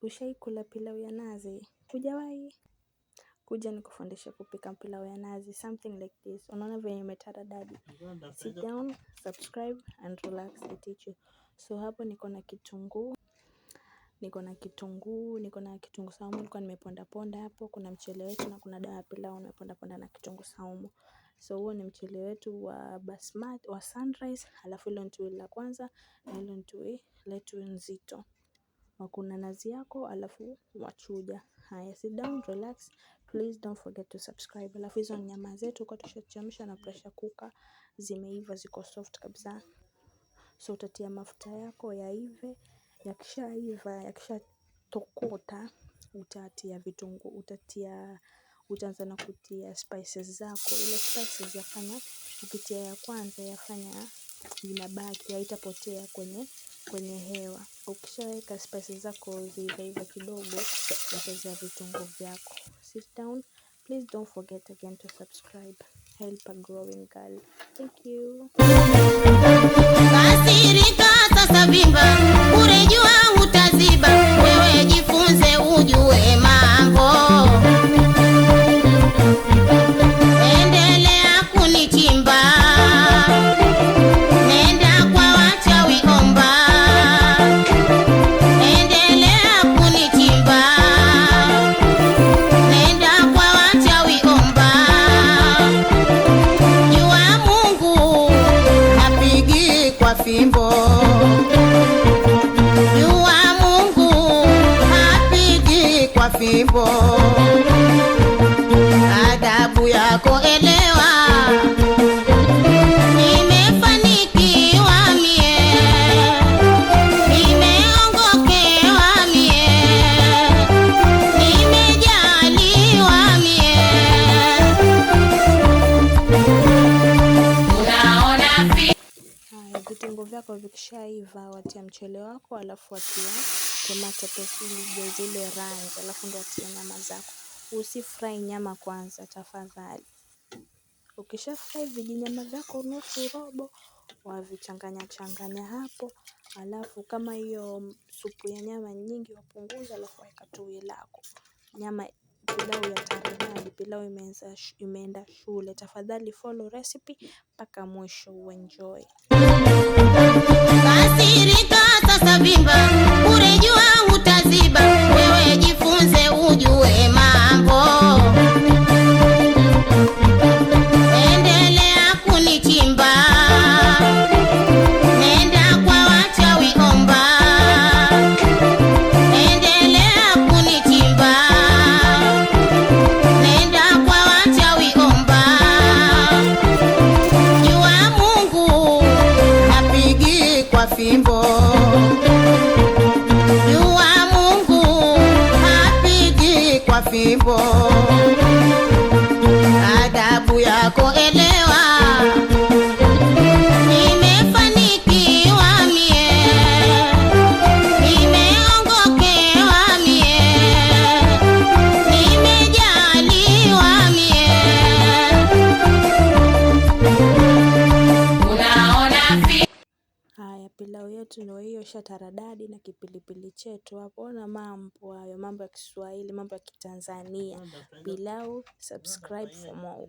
Ushai kula pilau ya nazi? Hujawahi? Kuja nikufundishe kupika pilau ya nazi, something like this. Unaona venye imetaradadi. Sit down, subscribe and relax, I teach you. So hapo niko na kitunguu, niko na kitunguu saumu nilikuwa nimeponda ponda hapo, kuna mchele wetu na kuna dawa ya pilau nimeponda ponda na kitunguu saumu. So huo ni mchele wetu wa basmati, wa sunrise, halafu hilo ntui la kwanza na hilo ntui letu nzito. Wakuna nazi yako alafu wachuja. Haya, sit down, relax, please don't forget to subscribe. Alafu hizo nyama zetu kwa tushachemsha na pressure cooker, zimeiva ziko soft kabisa. So utatia mafuta yako yaive, yakishaiva, yakisha tokota, utatia vitunguu, utaanza na kutia spices zako. Ile spices yafanya, ukitia ya kwanza yafanya inabaki, haitapotea kwenye hewa. Ukishaweka spices zako ziiva kidogo, utaongeza vitunguu vyako. Sit down, please don't forget again to subscribe. Help a growing girl. Thank you. Kasirika sasa vimba, urejua utaziba, wewe jifunze ujue mambo. Endelea kunichimba, nenda kwa wachawi omba. Endelea kunichimba, nenda kwa wachawi omba. Jua Mungu hapigi kwa fimbo. Jua Mungu hapigi kwa fimbo. Adabu yako elewa. Nimefanikiwa mie, nimeongokewa mie, nimejaliwa mie. Unaona Haya, vitunguu vyako vikishaiva, watia mchele wako, alafu watia tomato paste ili igeuze ile rangi, alafu ndo watia nyama zako. Usifry nyama kwanza tafadhali. Ukisha fry vijinyama vyako nusu robo, wavichanganya hapo. Alafu kama hiyo supu ya nyama nyingi wapunguza, alafu weka tui lako. Nyama pilau ya taradadi, pilau imeenda shule. Tafadhali follow recipe mpaka mwisho uenjoy. Kasirika sasa vimba, urejua utaziba, wewe jifunze ujue mambo. Endelea kunichimba, nenda kwa wachawi omba. Endelea kunichimba, nenda kwa wachawi omba. Jua Mungu hapigi kwa fimbo. Jua Mungu hapigi kwa fimbo. Adabu yako elewa. Nimefanikiwa mie, nimeongokewa mie, nimejaliwa mie. Unaona Haya, pilau yetu ndio hiyo shataradadi na kipilipili chetu hapo. Ona mambo hayo, mambo ya Kiswahili, mambo ya Kitanzania. Pilau, subscribe for more.